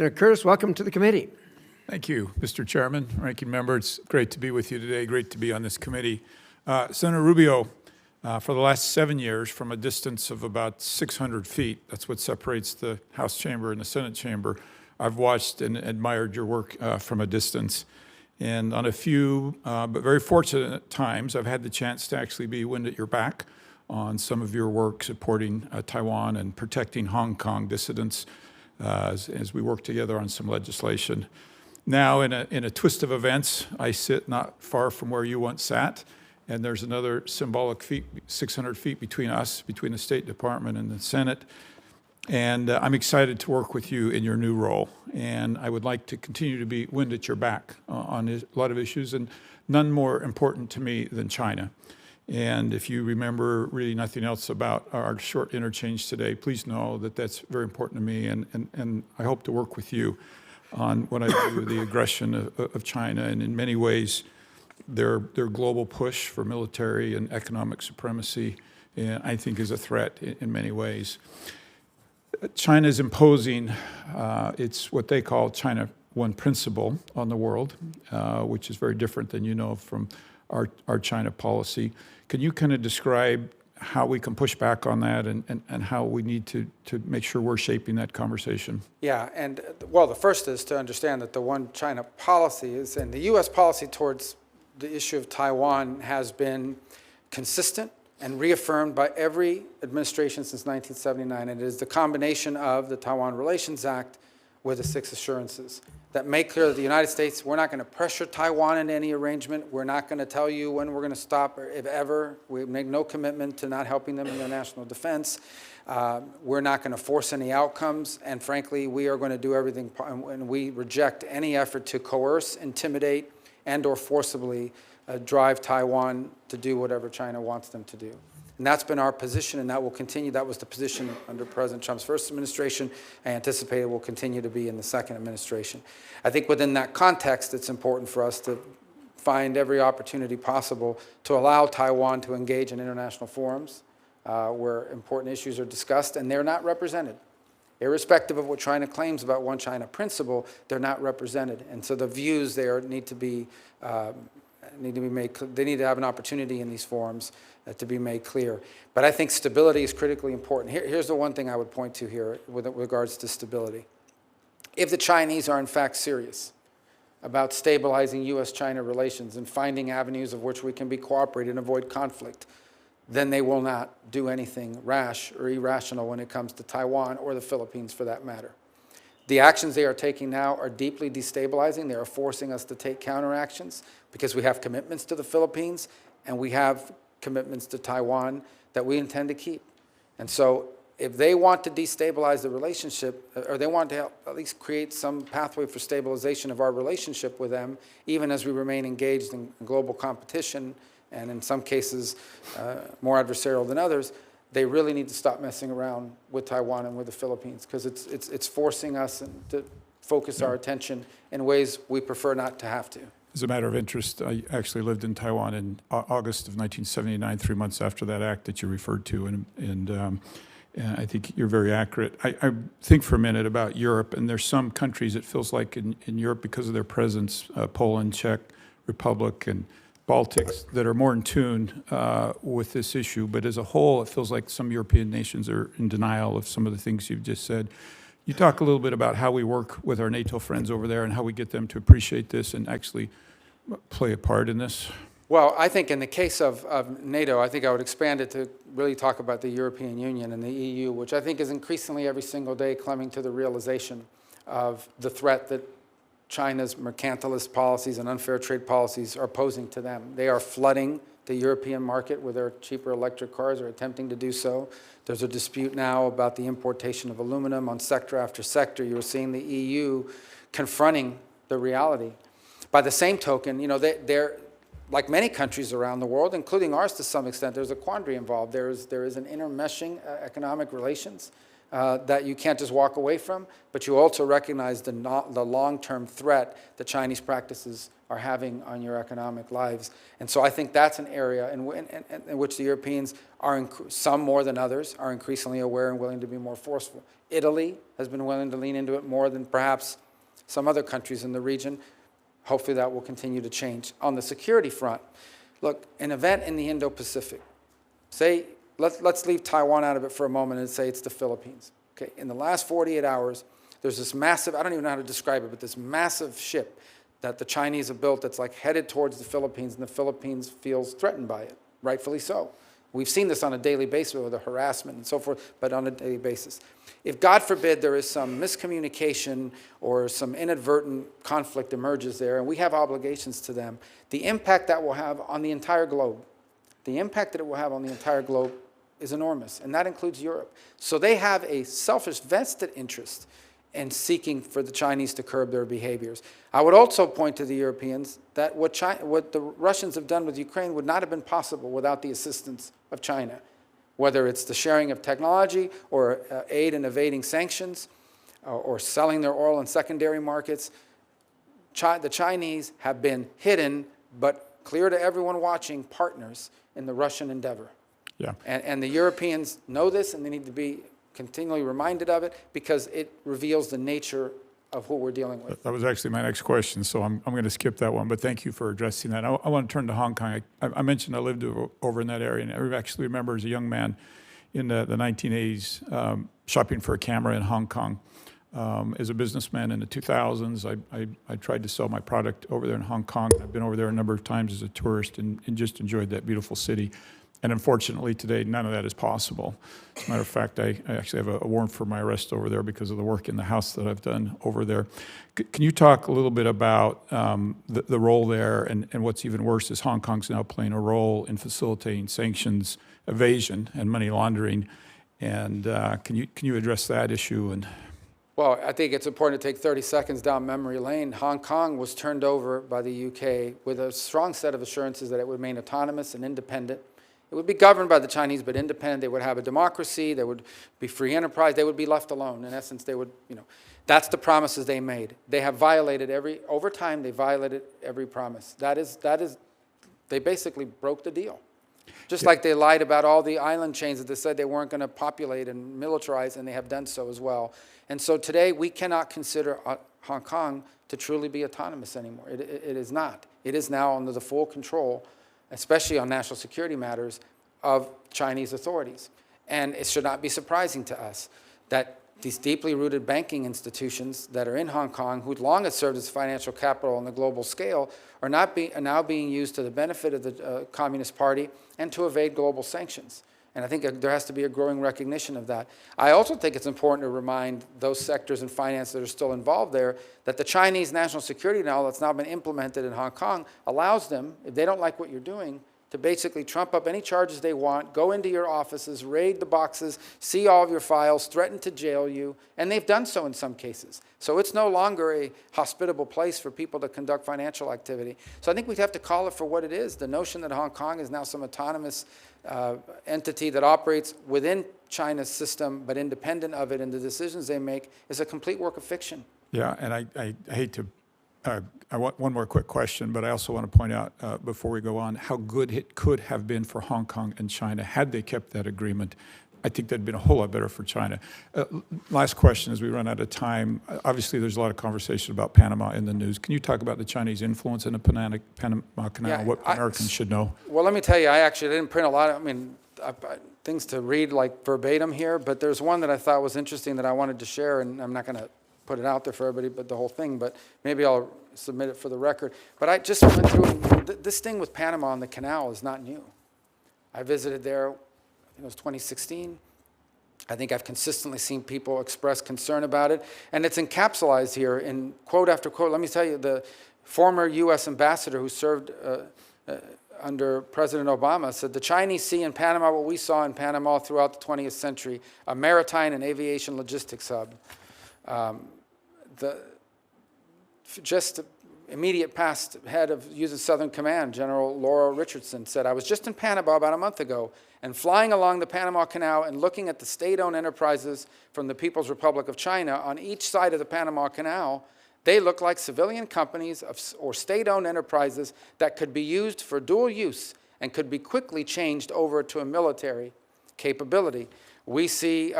Senator Curtis, welcome to the committee. Thank you, Mr. Chairman, Ranking Member. It's great to be with you today. Great to be on this committee. Senator Rubio, for the last 7 years, from a distance of about 600 feet, that's what separates the House chamber and the Senate chamber, I've watched and admired your work from a distance. And on a few, but very fortunate times, I've had the chance to actually be wind at your back on some of your work supporting Taiwan and protecting Hong Kong dissidents as we work together on some legislation. Now, in a twist of events, I sit not far from where you once sat, and there's another symbolic 600 feet between us, between the State Department and the Senate. And I'm excited to work with you in your new role. And I would like to continue to be wind at your back on a lot of issues, and none more important to me than China. And if you remember really nothing else about our short interchange today, please know that that's very important to me, and I hope to work with you on what I view the aggression of China, and in many ways, their global push for military and economic supremacy, I think, is a threat in many ways. China is imposing, it's what they call China One principle on the world, which is very different than you know from our China policy. Can you kind of describe how we can push back on that and how we need to make sure we're shaping that conversation? Yeah, and well, the first is to understand that the One China policy is, and the U.S. policy towards the issue of Taiwan has been consistent and reaffirmed by every administration since 1979. And it is the combination of the Taiwan Relations Act with the 6 assurances that make clear that the United States, we're not going to pressure Taiwan into any arrangement. We're not going to tell you when we're going to stop, or if ever. We make no commitment to not helping them in their national defense. We're not going to force any outcomes. And frankly, we are going to do everything, and we reject any effort to coerce, intimidate, and or forcibly drive Taiwan to do whatever China wants them to do. And that's been our position, and that will continue. That was the position under President Trump's first administration. I anticipate it will continue to be in the second administration. I think within that context, it's important for us to find every opportunity possible to allow Taiwan to engage in international forums where important issues are discussed, and they're not represented. Irrespective of what China claims about One China principle, they're not represented. And so the views there need to be made. They need to have an opportunity in these forums to be made clear. But I think stability is critically important. Here's the one thing I would point to here with regards to stability. If the Chinese are in fact serious about stabilizing U.S.-China relations and finding avenues of which we can be cooperative and avoid conflict, then they will not do anything rash or irrational when it comes to Taiwan or the Philippines for that matter. The actions they are taking now are deeply destabilizing. They are forcing us to take counteractions because we have commitments to the Philippines and we have commitments to Taiwan that we intend to keep. And so if they want to destabilize the relationship, or they want to help at least create some pathway for stabilization of our relationship with them, even as we remain engaged in global competition, and in some cases more adversarial than others, they really need to stop messing around with Taiwan and with the Philippines, because it's forcing us to focus our attention in ways we prefer not to have to. As a matter of interest, I actually lived in Taiwan in August of 1979, 3 months after that act that you referred to, and I think you're very accurate. I think for a minute about Europe, and there's some countries it feels like in Europe, because of their presence, Poland, Czech Republic, and Baltics, that are more in tune with this issue. But as a whole, it feels like some European nations are in denial of some of the things you've just said. You talk a little bit about how we work with our NATO friends over there and how we get them to appreciate this and actually play a part in this? Well, I think in the case of NATO, I think I would expand it to really talk about the European Union and the EU, which I think is increasingly every single day coming to the realization of the threat that China's mercantilist policies and unfair trade policies are posing to them. They are flooding the European market with their cheaper electric cars, or attempting to do so. There's a dispute now about the importation of aluminum on sector after sector. You're seeing the EU confronting the reality. By the same token, you know, they're like many countries around the world, including ours to some extent, there's a quandary involved. There is an intermeshing economic relations that you can't just walk away from, but you also recognize the long-term threat that Chinese practices are having on your economic lives. And so I think that's an area in which the Europeans are, some more than others, are increasingly aware and willing to be more forceful. Italy has been willing to lean into it more than perhaps some other countries in the region. Hopefully that will continue to change. On the security front, look, an event in the Indo-Pacific, say, let's leave Taiwan out of it for a moment and say it's the Philippines. Okay, in the last 48 hours, there's this massive, I don't even know how to describe it, but this massive ship that the Chinese have built that's like headed towards the Philippines, and the Philippines feels threatened by it, rightfully so. We've seen this on a daily basis with the harassment and so forth, but on a daily basis. If, God forbid, there is some miscommunication or some inadvertent conflict emerges there, and we have obligations to them, the impact that will have on the entire globe, the impact that it will have on the entire globe is enormous, and that includes Europe. So they have a selfish vested interest in seeking for the Chinese to curb their behaviors. I would also point to the Europeans that what the Russians have done with Ukraine would not have been possible without the assistance of China, whether it's the sharing of technology or aid in evading sanctions or selling their oil in secondary markets. The Chinese have been hidden, but clear to everyone watching, partners in the Russian endeavor. Yeah. And the Europeans know this, and they need to be continually reminded of it because it reveals the nature of who we're dealing with. That was actually my next question, so I'm going to skip that one, but thank you for addressing that. I want to turn to Hong Kong. I mentioned I lived over in that area, and I actually remember as a young man in the 1980s shopping for a camera in Hong Kong. As a businessman in the 2000s, I tried to sell my product over there in Hong Kong. I've been over there a number of times as a tourist and just enjoyed that beautiful city. And unfortunately, today, none of that is possible. As a matter of fact, I actually have a warrant for my arrest over there because of the work in the house that I've done over there. Can you talk a little bit about the role there, and what's even worse is Hong Kong's now playing a role in facilitating sanctions evasion and money laundering. And can you address that issue? And well, I think it's important to take 30 seconds down memory lane. Hong Kong was turned over by the UK with a strong set of assurances that it would remain autonomous and independent. It would be governed by the Chinese, but independent. They would have a democracy. They would be free enterprise. They would be left alone. In essence, they would, that's the promises they made. They have violated over time, they violated every promise. They basically broke the deal. Just like they lied about all the island chains that they said they weren't going to populate and militarize, and they have done so as well. And so today, we cannot consider Hong Kong to truly be autonomous anymore. It is not. It is now under the full control, especially on national security matters, of Chinese authorities. And it should not be surprising to us that these deeply rooted banking institutions that are in Hong Kong, who long have served as financial capital on the global scale, are now being used to the benefit of the Communist Party and to evade global sanctions. And I think there has to be a growing recognition of that. I also think it's important to remind those sectors in finance that are still involved there that the Chinese national security now that's now been implemented in Hong Kong allows them, if they don't like what you're doing, to basically trump up any charges they want, go into your offices, raid the boxes, see all of your files, threaten to jail you, and they've done so in some cases. So it's no longer a hospitable place for people to conduct financial activity. So I think we'd have to call it for what it is. The notion that Hong Kong is now some autonomous entity that operates within China's system but independent of it and the decisions they make is a complete work of fiction. yeah, and I hate to, I want one more quick question, but I also want to point out before we go on how good it could have been for Hong Kong and China had they kept that agreement. I think that'd been a whole lot better for China. Last question as we run out of time. Obviously, there's a lot of conversation about Panama in the news. Can you talk about the Chinese influence in the Panama Canal, what Americans should know? Well, let me tell you, I actually didn't print a lot of, things to read like verbatim here, but there's one that I thought was interesting that I wanted to share, and I'm not going to put it out there for everybody, but the whole thing, but maybe I'll submit it for the record. But I just went through, this thing with Panama on the canal is not new. I visited there, it was 2016. I think I've consistently seen people express concern about it, and it's encapsulated here in quote after quote. Let me tell you, the former U.S. ambassador who served under President Obama said, "The Chinese see in Panama what we saw in Panama throughout the 20th century, a maritime and aviation logistics hub." immediate past head of U.S. Southern Command, General Laura Richardson, said, "I was just in Panama about a month ago and flying along the Panama Canal and looking at the state-owned enterprises from the People's Republic of China on each side of the Panama Canal. They look like civilian companies or state-owned enterprises that could be used for dual use and could be quickly changed over to a military capability." We see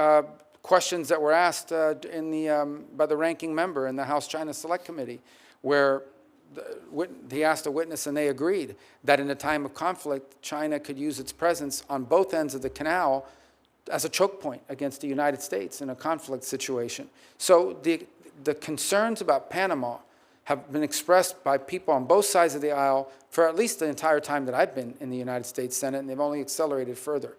questions that were asked by the ranking member in the House China Select Committee, where he asked a witness and they agreed that in a time of conflict, China could use its presence on both ends of the canal as a choke point against the United States in a conflict situation. So the concerns about Panama have been expressed by people on both sides of the aisle for at least the entire time that I've been in the United States Senate, and they've only accelerated further.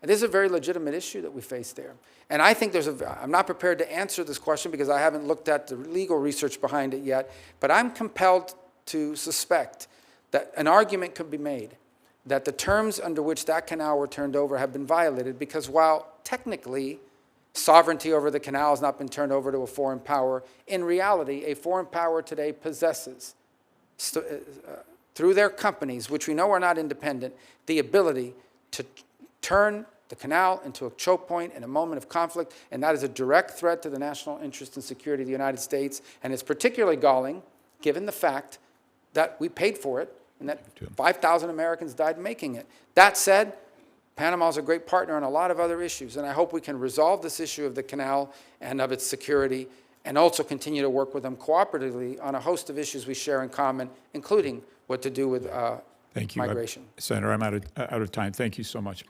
And this is a very legitimate issue that we face there. And I think I'm not prepared to answer this question because I haven't looked at the legal research behind it yet, but I'm compelled to suspect that an argument could be made that the terms under which that canal were turned over have been violated, because while technically sovereignty over the canal has not been turned over to a foreign power, in reality, a foreign power today possesses, through their companies, which we know are not independent, the ability to turn the canal into a choke point in a moment of conflict, and that is a direct threat to the national interest and security of the United States, and it's particularly galling given the fact that we paid for it and that 5,000 Americans died making it. That said, Panama is a great partner on a lot of other issues, and I hope we can resolve this issue of the canal and of its security, and also continue to work with them cooperatively on a host of issues we share in common, including what to do with Thank you. migration. Senator, I'm out of time. Thank you so much.